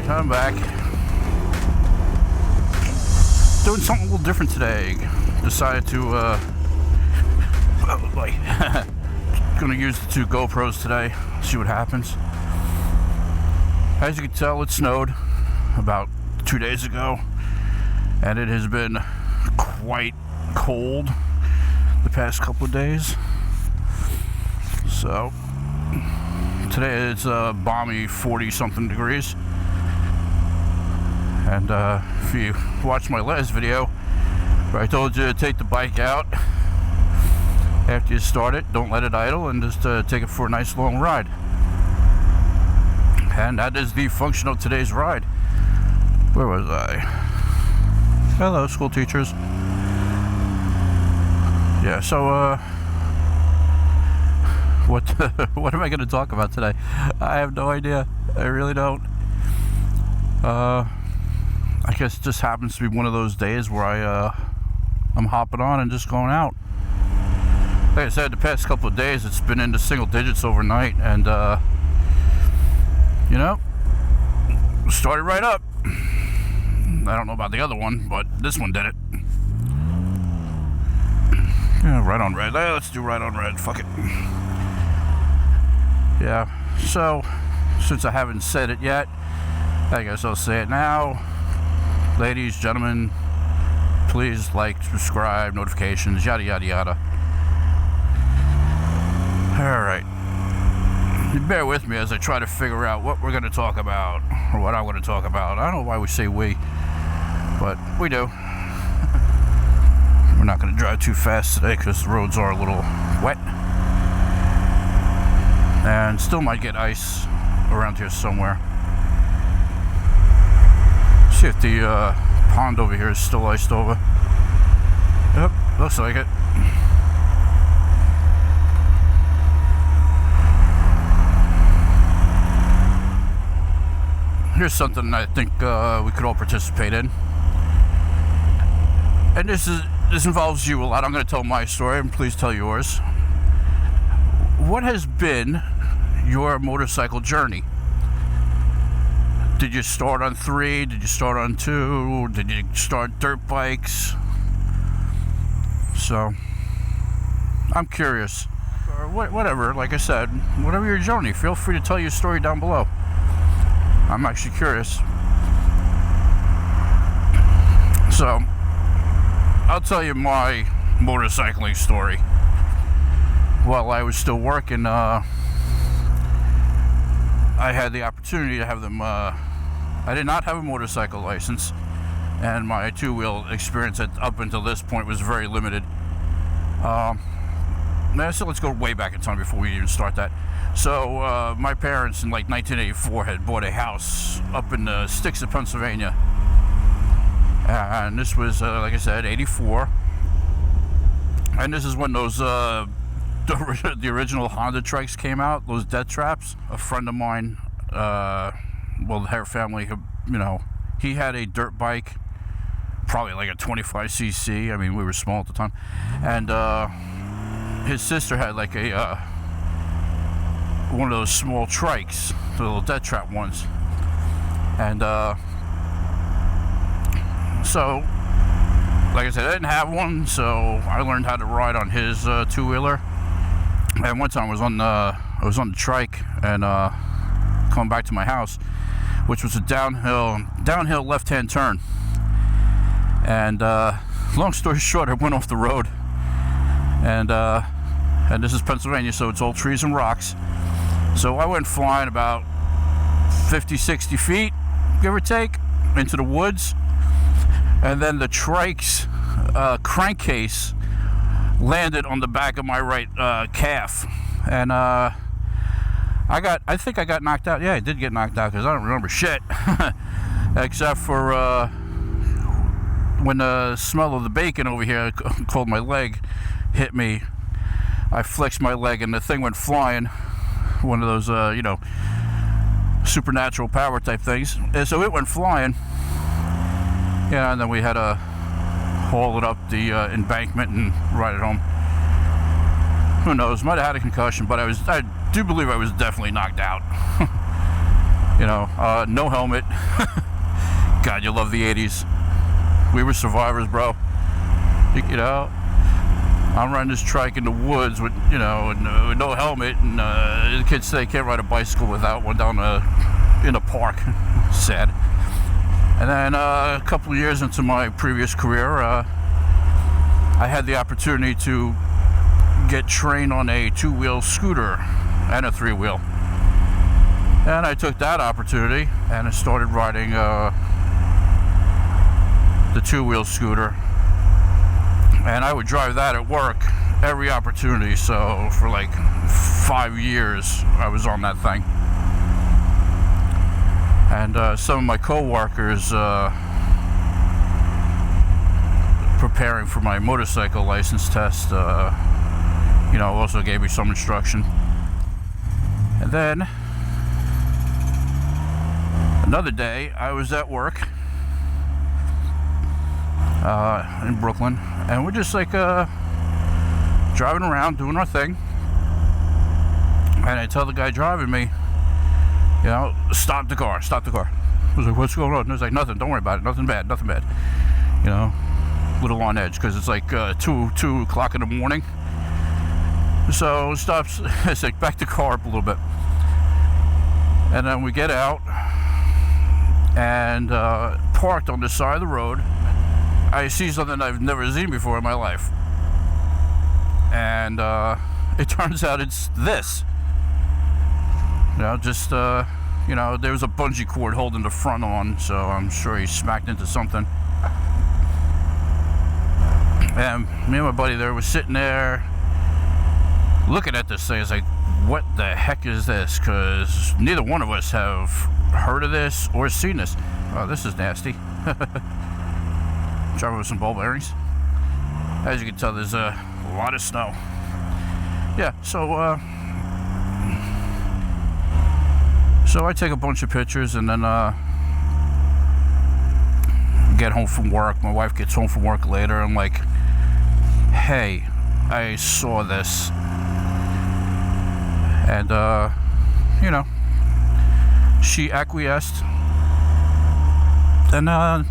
Alright, I'm back. Doing something a little different today. Decided to, gonna use the 2 GoPros today, see what happens. As you can tell, it snowed about 2 days ago, and it has been quite cold the past couple of days. So today it's balmy 40-something degrees. And if you watched my last video where I told you to take the bike out after you start it, don't let it idle, and just take it for a nice long ride. And that is the function of today's ride. Where was I? Hello, school teachers. Yeah, so what am I going to talk about today? I have no idea. I really don't. I guess it just happens to be one of those days where I'm hopping on and just going out. Like I said, the past couple of days it's been into single digits overnight, and you know, started right up. I don't know about the other one, but this one did it. Yeah, right on red. Let's do right on red. Fuck it. Yeah, so since I haven't said it yet, I guess I'll say it now. Ladies, gentlemen, please like, subscribe, notifications, yada yada yada. Alright, you bear with me as I try to figure out what we're going to talk about, or what I'm going to talk about. I don't know why we say we, but we do. We're not going to drive too fast today because the roads are a little wet, and still might get ice around here somewhere. See if the pond over here is still iced over. Yep, looks like it. Here's something I think we could all participate in, and this involves you a lot. I'm going to tell my story, and please tell yours. What has been your motorcycle journey? Did you start on 3? Did you start on 2? Did you start dirt bikes? So, I'm curious. Or whatever, like I said, whatever your journey, feel free to tell your story down below. I'm actually curious. So, I'll tell you my motorcycling story. While I was still working, I had the opportunity to have them. I did not have a motorcycle license, and my 2-wheel experience up until this point was very limited. So let's go way back in time before we even start that. So my parents in like 1984 had bought a house up in the sticks of Pennsylvania, and this was like I said, 84, and this is when those the original Honda trikes came out, those death traps. A friend of mine, well, her family, you know, he had a dirt bike, probably like a 25cc. I mean, we were small at the time, and his sister had like a one of those small trikes, the little death trap ones, and so, like I said, I didn't have one, so I learned how to ride on his 2-wheeler. And one time I was on the trike, and coming back to my house, which was a downhill left-hand turn. And long story short, I went off the road, and this is Pennsylvania, so it's all trees and rocks. So I went flying about 50, 60 feet, give or take, into the woods, and then the trike's crankcase landed on the back of my right calf, and I think I got knocked out. Yeah, I did get knocked out because I don't remember shit except for when the smell of the bacon over here called my leg hit me. I flexed my leg and the thing went flying. One of those you know, supernatural power type things, and so it went flying. Yeah, and then we had to haul it up the embankment and ride it home. Who knows? Might have had a concussion, but I do believe I was definitely knocked out. No helmet. God, you love the 80s. We were survivors, bro. I'm riding this trike in the woods with no helmet, and the kids say they can't ride a bicycle without one down in a park. Sad. And then a couple of years into my previous career, I had the opportunity to get trained on a two-wheel scooter and a three-wheel. And I took that opportunity and I started riding the two-wheel scooter. And I would drive that at work every opportunity. So for like 5 years, I was on that thing. And some of my co-workers preparing for my motorcycle license test, also gave me some instruction. And then another day, I was at work in Brooklyn, and we're just like driving around doing our thing. And I tell the guy driving me, stop the car. I was like, what's going on? He was like, nothing, don't worry about it, nothing bad. Little on edge because it's like 2 o'clock in the morning. So stops. I said, back the car up a little bit. And then we get out and parked on the side of the road. I see something I've never seen before in my life. And it turns out it's this. There was a bungee cord holding the front on, so I'm sure he smacked into something. And me and my buddy there was sitting there looking at this thing. It's like, what the heck is this? Because neither one of us have heard of this or seen this. Oh, this is nasty. Driving with some ball bearings. As you can tell, there's a lot of snow. Yeah, so I take a bunch of pictures and then get home from work. My wife gets home from work later. I'm like, hey, I saw this. And, she acquiesced. And, I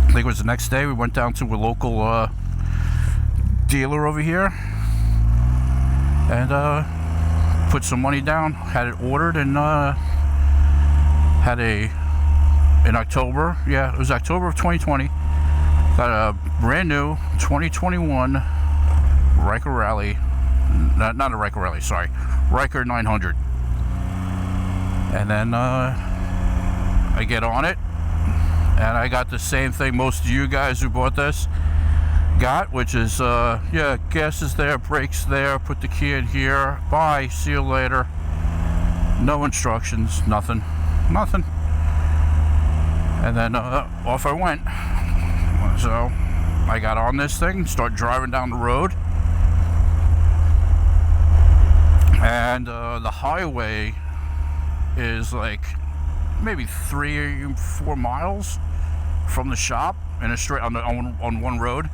think it was the next day, we went down to a local dealer over here. And, put some money down, had it ordered, and in October, it was October of 2020, got a brand new 2021 Ryker Rally, not a Ryker Rally, sorry, Ryker 900. And then I get on it, and I got the same thing most of you guys who bought this got, which is gas is there, brakes there, put the key in here, bye, see you later. No instructions, nothing. And then off I went. So I got on this thing, start driving down the road, and the highway is like maybe 3 or 4 miles from the shop in a straight on one road.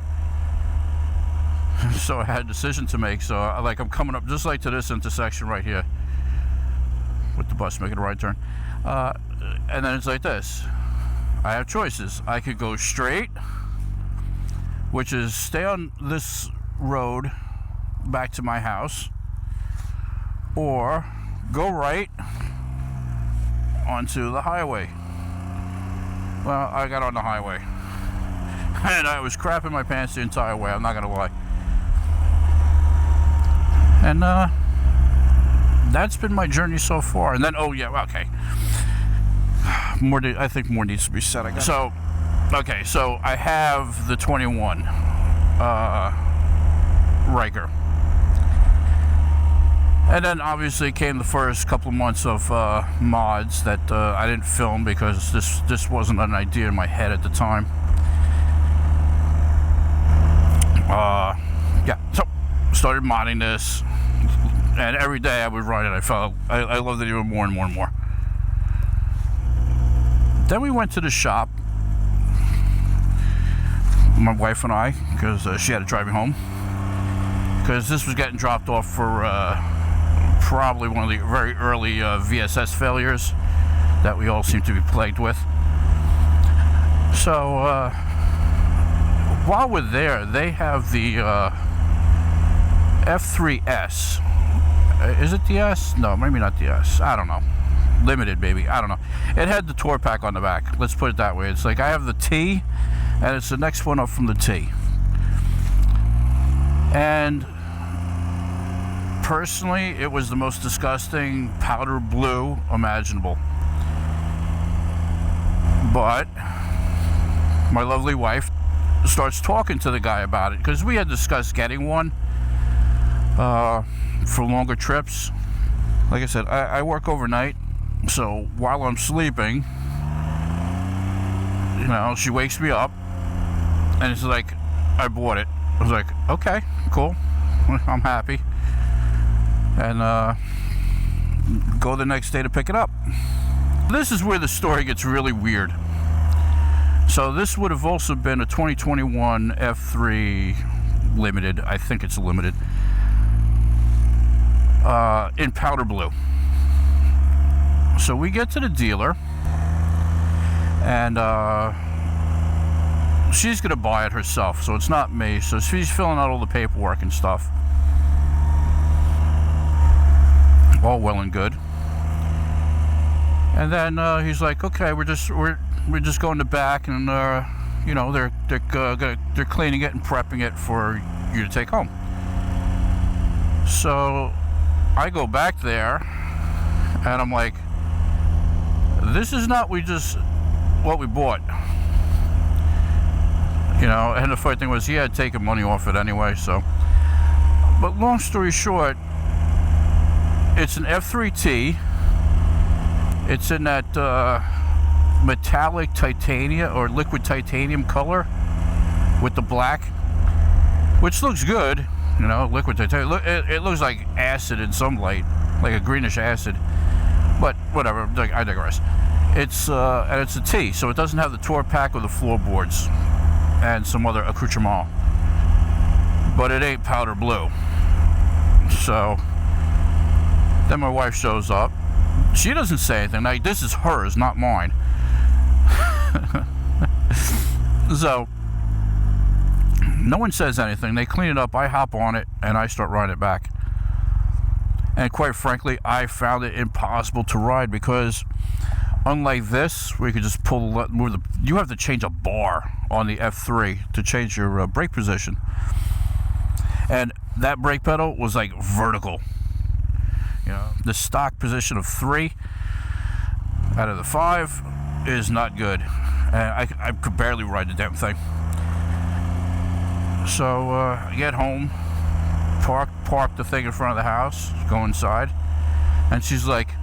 So I had a decision to make. So I'm coming up just like to this intersection right here with the bus making a right turn, and then it's like this. I have choices. I could go straight, which is stay on this road back to my house, or go right onto the highway. Well, I got on the highway, and I was crapping my pants the entire way, I'm not gonna lie. And that's been my journey so far. And then, okay. I think more needs to be said, I guess. So I have the 21 Ryker. And then obviously came the first couple of months of mods that I didn't film because this wasn't an idea in my head at the time. So started modding this, and every day I would ride it. I loved it even more and more and more. Then we went to the shop, my wife and I, because she had to drive me home, because this was getting dropped off for probably one of the very early VSS failures that we all seem to be plagued with. So while we're there, they have the F3S. Is it the S? No, maybe not the S. I don't know. Limited, maybe. I don't know. It had the tour pack on the back. Let's put it that way. It's like I have the T, and it's the next one up from the T. And personally, it was the most disgusting powder blue imaginable. But my lovely wife starts talking to the guy about it, because we had discussed getting one for longer trips. Like I said, I work overnight, so while I'm sleeping, you know, she wakes me up and it's like, I bought it. I was like, okay, cool, I'm happy, and go the next day to pick it up. This is where the story gets really weird. So this would have also been a 2021 F3 Limited. I think it's a Limited. In powder blue. So we get to the dealer, and she's gonna buy it herself, so it's not me. So she's filling out all the paperwork and stuff. All well and good. And then he's like, "Okay, we're just going to back, and you know, they're cleaning it and prepping it for you to take home." So I go back there, and I'm like, "This is not what we bought." You know, and the funny thing was, he had taken money off it anyway. So, but long story short, it's an F3T. It's in that metallic titanium or liquid titanium color with the black, which looks good. You know, liquid titanium. It looks like acid in some light, like a greenish acid. But whatever, I digress. It's and it's a T, so it doesn't have the tour pack or the floorboards and some other accoutrement. But it ain't powder blue. So then my wife shows up. She doesn't say anything. Like, this is hers, not mine. So no one says anything. They clean it up. I hop on it and I start riding it back. And quite frankly, I found it impossible to ride, because unlike this, where you could just you have to change a bar on the F3 to change your brake position. And that brake pedal was like vertical. You know, the stock position of 3 out of the 5 is not good. And I could barely ride the damn thing. So I get home, park the thing in front of the house, go inside, and she's like,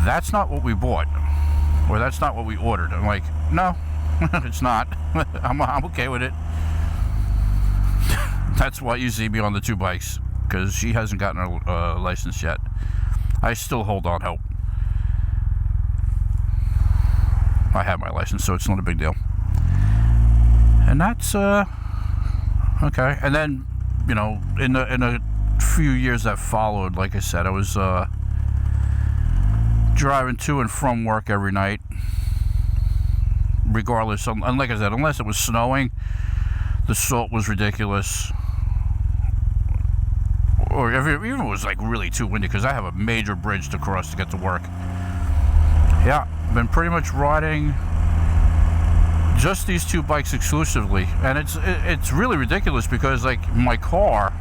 "That's not what we bought, or that's not what we ordered." I'm like, "No, it's not." I'm okay with it. That's why you see me on the 2 bikes, because she hasn't gotten her license yet. I still hold on hope. I have my license, so it's not a big deal. And that's okay. And then, you know, in a few years that followed, like I said, I was driving to and from work every night, regardless. And like I said, unless it was snowing, the salt was ridiculous. Or even if it was like really too windy, because I have a major bridge to cross to get to work. Yeah, been pretty much riding just these 2 bikes exclusively, and it's really ridiculous, because like my car,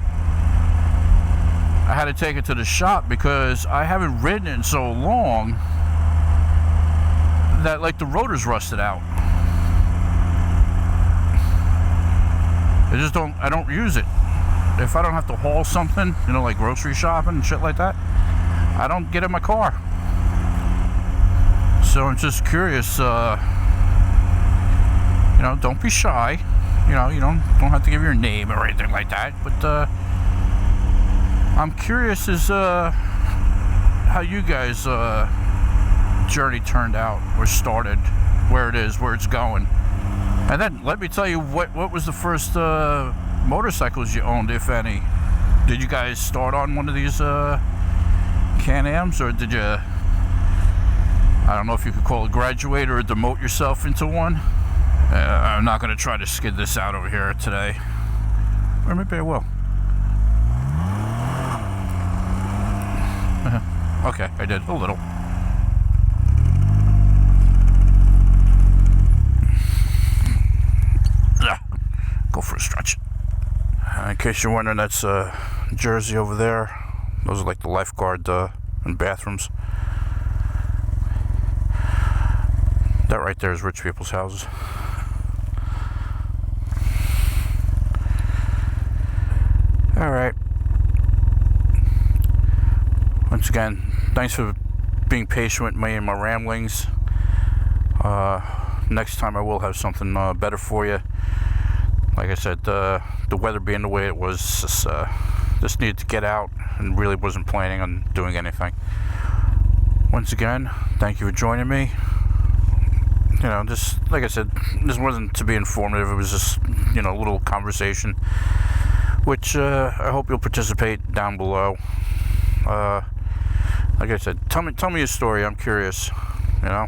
I had to take it to the shop because I haven't ridden it in so long that like the rotor's rusted out. I don't use it. If I don't have to haul something, you know, like grocery shopping and shit like that, I don't get in my car. So I'm just curious, you know, don't be shy. You know, you don't have to give your name or anything like that. But I'm curious as how you guys' journey turned out, or started, where it is, where it's going. And then let me tell you, what was the first motorcycles you owned, if any? Did you guys start on one of these Can Ams, or did you, I don't know if you could call it graduate or demote yourself into one? I'm not going to try to skid this out over here today. Or maybe I will. Okay, I did. A little. Go for a stretch. In case you're wondering, that's Jersey over there. Those are like the lifeguard and bathrooms. That right there is rich people's houses. Alright. Once again, thanks for being patient with me and my ramblings. Next time I will have something better for you. Like I said, the weather being the way it was, just needed to get out and really wasn't planning on doing anything. Once again, thank you for joining me. You know, just like I said, this wasn't to be informative. It was just, you know, a little conversation, which I hope you'll participate down below. Like I said, tell me your story. I'm curious. You know,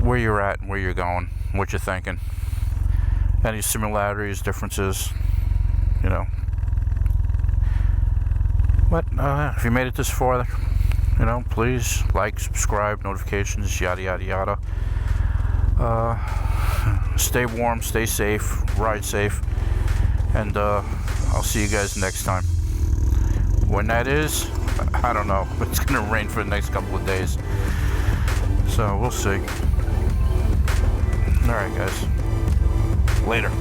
where you're at and where you're going, what you're thinking, any similarities, differences. You know, but if you made it this far, you know, please like, subscribe, notifications, yada yada yada. Stay warm, stay safe, ride safe, and I'll see you guys next time. When that is, I don't know. It's gonna rain for the next couple of days, so we'll see. Alright guys, later.